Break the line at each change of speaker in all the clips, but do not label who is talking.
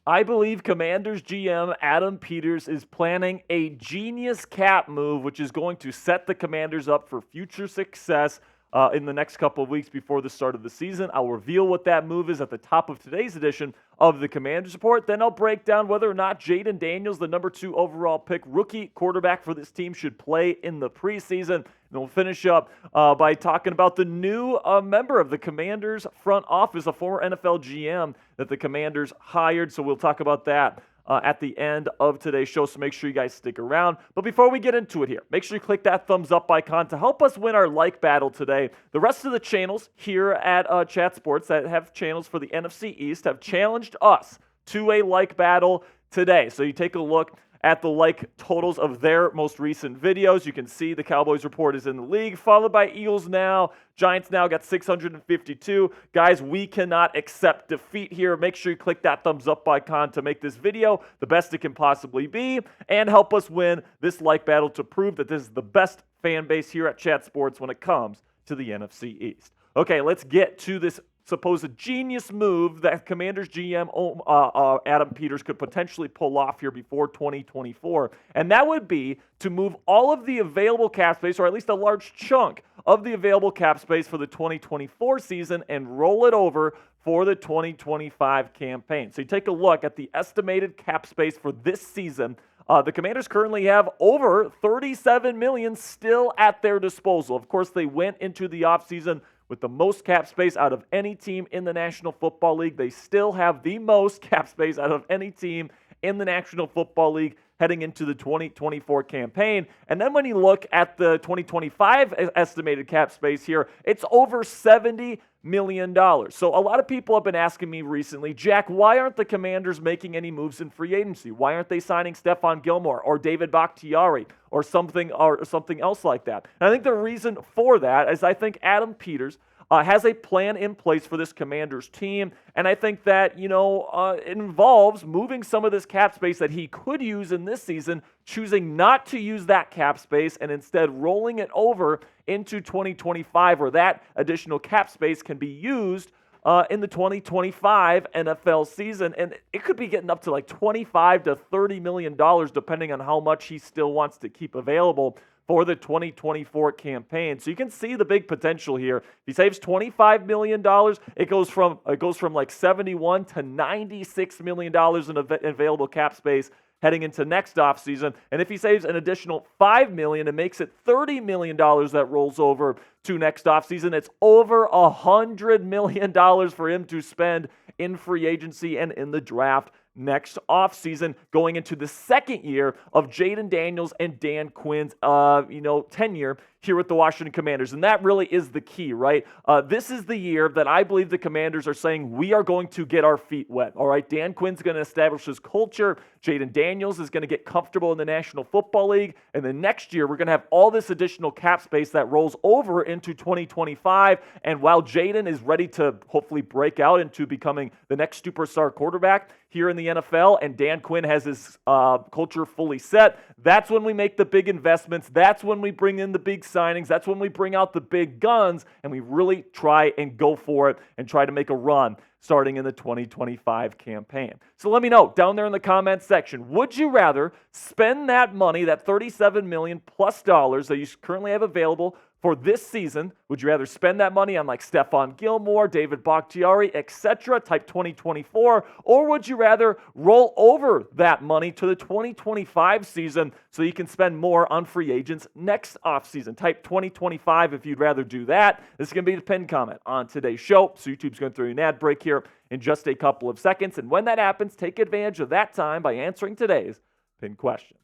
I believe Commanders GM Adam Peterson is planning a genius cap move, which is going to set the Commanders up for future success in the next couple of weeks before the start of the season. I'll reveal what that move is at the top of today's edition of the Commanders Report. Then I'll break down whether or not Jayden Daniels, the number 2 overall pick rookie quarterback for this team, should play in the preseason. And we'll finish up by talking about the new member of the Commanders front office, a former NFL GM that the Commanders hired. So we'll talk about that at the end of today's show, so make sure you guys stick around. But before we get into it here, make sure you click that thumbs up icon to help us win our like battle today. The rest of the channels here at Chat Sports that have channels for the NFC East have challenged us to a like battle today. So you take a look at the like totals of their most recent videos. You can see the Cowboys report is in the league, followed by Eagles now. Giants now got 652. Guys, we cannot accept defeat here. Make sure you click that thumbs up icon to make this video the best it can possibly be and help us win this like battle to prove that this is the best fan base here at Chat Sports when it comes to the NFC East. Okay, let's get to this supposed genius move that Commanders GM Adam Peterson could potentially pull off here before 2024. And that would be to move all of the available cap space, or at least a large chunk of the available cap space for the 2024 season, and roll it over for the 2025 campaign. So you take a look at the estimated cap space for this season. The Commanders currently have over $37 million still at their disposal. Of course, they went into the offseason with the most cap space out of any team in the National Football League. They still have the most cap space out of any team in the National Football League heading into the 2024 campaign. And then when you look at the 2025 estimated cap space here, it's over $70 million. So a lot of people have been asking me recently, Jack, why aren't the Commanders making any moves in free agency? Why aren't they signing Stephon Gilmore or David Bakhtiari or something else like that? And I think the reason for that is I think Adam Peterson has a plan in place for this Commanders team, and I think that, it involves moving some of this cap space that he could use in this season, choosing not to use that cap space and instead rolling it over into 2025, where that additional cap space can be used in the 2025 NFL season. And it could be getting up to like $25 to $30 million, depending on how much he still wants to keep available for the 2024 campaign. So you can see the big potential here. If he saves $25 million, it goes from like $71 to $96 million in available cap space heading into next offseason. And if he saves an additional $5 million and makes it $30 million that rolls over to next offseason, it's over $100 million for him to spend in free agency and in the draft next offseason, going into the second year of Jayden Daniels and Dan Quinn's tenure here with the Washington Commanders. And that really is the key, right? This is the year that I believe the Commanders are saying we are going to get our feet wet. All right, Dan Quinn's going to establish his culture. Jayden Daniels is going to get comfortable in the National Football League. And then next year, we're going to have all this additional cap space that rolls over into 2025. And while Jayden is ready to hopefully break out into becoming the next superstar quarterback here in the NFL, and Dan Quinn has his culture fully set, that's when we make the big investments. That's when we bring in the big signings. That's when we bring out the big guns, and we really try and go for it and try to make a run starting in the 2025 campaign. So let me know down there in the comments section, would you rather spend that money, that $37 million plus dollars that you currently have available for this season? Would you rather spend that money on like Stephon Gilmore, David Bakhtiari, etc., type 2024, or would you rather roll over that money to the 2025 season so you can spend more on free agents next offseason? Type 2025 if you'd rather do that. This is going to be the pinned comment on today's show. So YouTube's going through an ad break here in just a couple of seconds. And when that happens, take advantage of that time by answering today's pinned question.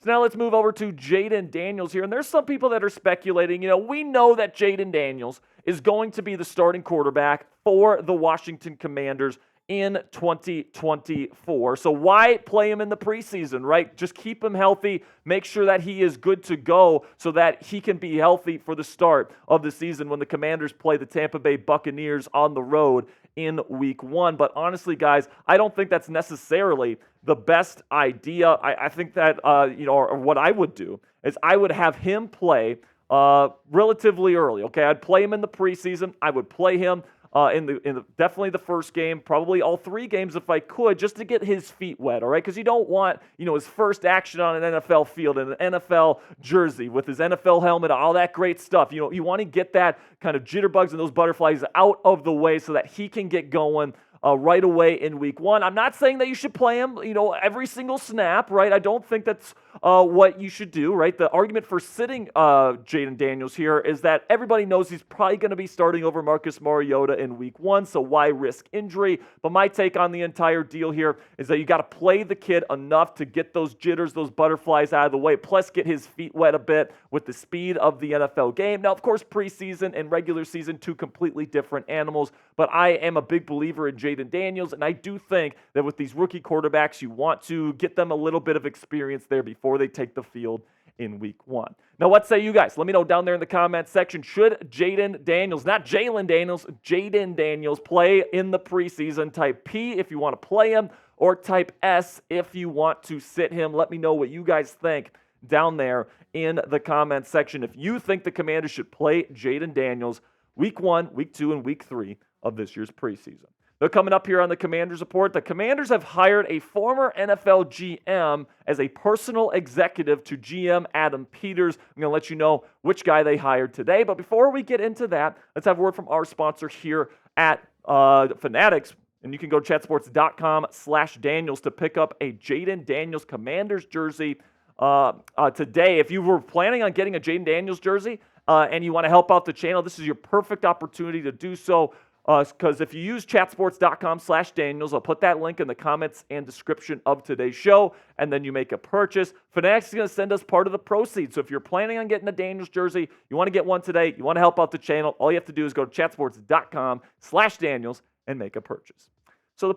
So now let's move over to Jayden Daniels here. And there's some people that are speculating, we know that Jayden Daniels is going to be the starting quarterback for the Washington Commanders in 2024. So why play him in the preseason, right? Just keep him healthy, make sure that he is good to go so that he can be healthy for the start of the season when the Commanders play the Tampa Bay Buccaneers on the road in week 1. But honestly, guys, I don't think that's necessarily the best idea. I think that, or what I would do is I would have him play relatively early, okay? I'd play him in the preseason. I would play him definitely the first game, probably all 3 games if I could, just to get his feet wet, all right? Because you don't want, his first action on an NFL field in an NFL jersey with his NFL helmet, all that great stuff. You want to get that kind of jitterbugs and those butterflies out of the way so that he can get going right away in week 1. I'm not saying that you should play him, every single snap, right? I don't think that's what you should do, right? The argument for sitting Jayden Daniels here is that everybody knows he's probably going to be starting over Marcus Mariota in week 1, so why risk injury? But my take on the entire deal here is that you got to play the kid enough to get those jitters, those butterflies out of the way, plus get his feet wet a bit with the speed of the NFL game. Now, of course, preseason and regular season, 2 completely different animals, but I am a big believer in Jayden Daniels, and I do think that with these rookie quarterbacks, you want to get them a little bit of experience there before they take the field in week 1. Now, what say you guys? Let me know down there in the comments section. Should Jayden Daniels, not Jalen Daniels, Jayden Daniels, play in the preseason? Type P if you want to play him, or type S if you want to sit him. Let me know what you guys think down there in the comments section. If you think the Commanders should play Jayden Daniels week 1, week 2, and week 3 of this year's preseason. They're coming up here on the Commanders Report. The Commanders have hired a former NFL GM as a personal executive to GM Adam Peterson. I'm going to let you know which guy they hired today. But before we get into that, let's have a word from our sponsor here at Fanatics. And you can go to chatsports.com/Daniels to pick up a Jayden Daniels Commanders jersey today. If you were planning on getting a Jayden Daniels jersey and you want to help out the channel, this is your perfect opportunity to do so. Because if you use chatsports.com/Daniels, I'll put that link in the comments and description of today's show, and then you make a purchase. Fanatics is going to send us part of the proceeds. So if you're planning on getting a Daniels jersey, you want to get one today, you want to help out the channel, all you have to do is go to chatsports.com/Daniels and make a purchase. So the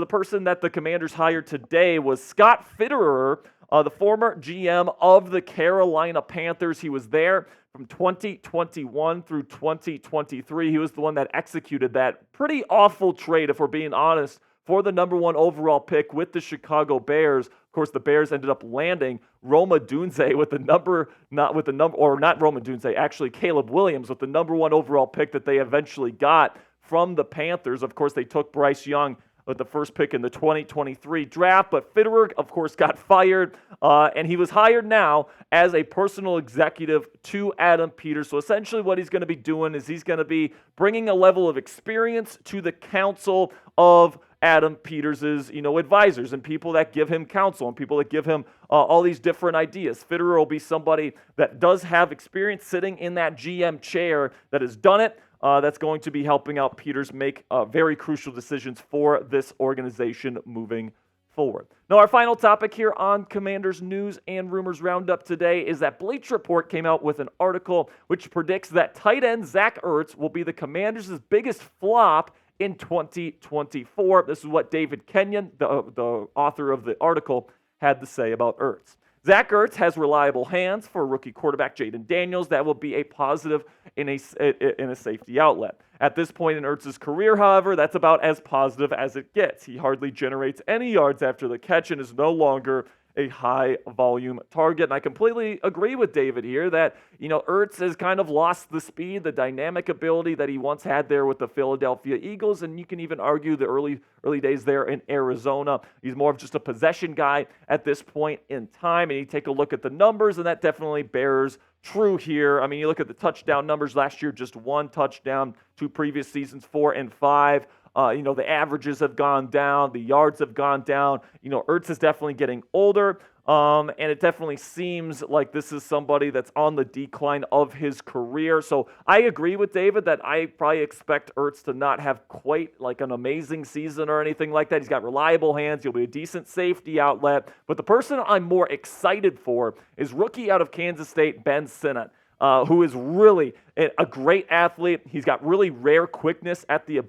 person that the Commanders hired today was Scott Fitterer, the former GM of the Carolina Panthers. He was there from 2021 through 2023. He was the one that executed that pretty awful trade, if we're being honest, for the number 1 overall pick with the Chicago Bears. Of course, the Bears ended up landing Roma Dunze with the number, not Roma Dunze, actually Caleb Williams with the number 1 overall pick that they eventually got from the Panthers. Of course, they took Bryce Young with the first pick in the 2023 draft, but Fitterer, of course, got fired, and he was hired now as a personal executive to Adam Peterson. So essentially what he's going to be doing is he's going to be bringing a level of experience to the council of Adam Peterson's, advisors and people that give him counsel and people that give him all these different ideas. Fitterer will be somebody that does have experience sitting in that GM chair, that has done it, that's going to be helping out Peters make very crucial decisions for this organization moving forward. Now, our final topic here on Commanders News and Rumors Roundup today is that Bleacher Report came out with an article which predicts that tight end Zach Ertz will be the Commanders' biggest flop in 2024. This is what David Kenyon, the author of the article, had to say about Ertz. Zach Ertz has reliable hands for rookie quarterback Jayden Daniels. That will be a positive in a safety outlet. At this point in Ertz's career, however, that's about as positive as it gets. He hardly generates any yards after the catch and is no longer a high-volume target. And I completely agree with David here that, Ertz has kind of lost the speed, the dynamic ability that he once had there with the Philadelphia Eagles, and you can even argue the early days there in Arizona. He's more of just a possession guy at this point in time, and you take a look at the numbers, and that definitely bears true here. I mean, you look at the touchdown numbers last year, just 1 touchdown, 2 previous seasons, 4 and 5. The averages have gone down, the yards have gone down. Ertz is definitely getting older, and it definitely seems like this is somebody that's on the decline of his career. So I agree with David that I probably expect Ertz to not have quite like an amazing season or anything like that. He's got reliable hands. He'll be a decent safety outlet. But the person I'm more excited for is rookie out of Kansas State, Ben Sinnott. Who is really a great athlete. He's got really rare quickness at the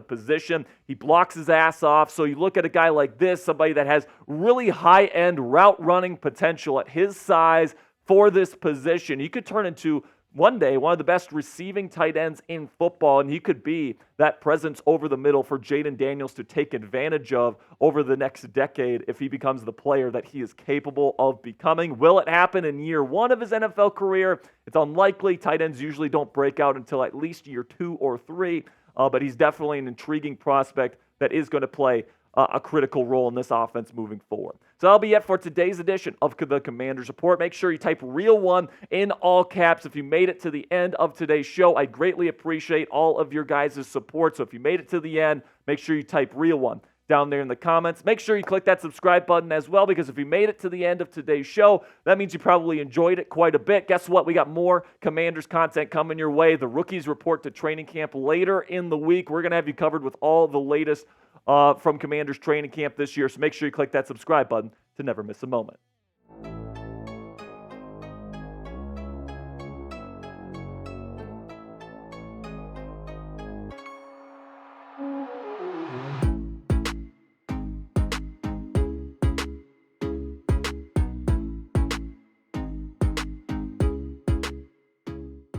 position. He blocks his ass off. So you look at a guy like this, somebody that has really high-end route running potential at his size for this position. He could turn into one day one of the best receiving tight ends in football, and he could be that presence over the middle for Jayden Daniels to take advantage of over the next decade if he becomes the player that he is capable of becoming. Will it happen in year 1 of his NFL career? It's unlikely. Tight ends usually don't break out until at least year 2 or 3. but he's definitely an intriguing prospect that is going to play a critical role in this offense moving forward. So that'll be it for today's edition of the Commanders Report. Make sure you type Real One in all caps if you made it to the end of today's show. I greatly appreciate all of your guys' support. So if you made it to the end, make sure you type Real One down there in the comments. Make sure you click that subscribe button as well, because if you made it to the end of today's show, that means you probably enjoyed it quite a bit. Guess what? We got more Commanders content coming your way. The rookies report to training camp later in the week. We're going to have you covered with all the latest from Commanders training camp this year. So make sure you click that subscribe button to never miss a moment.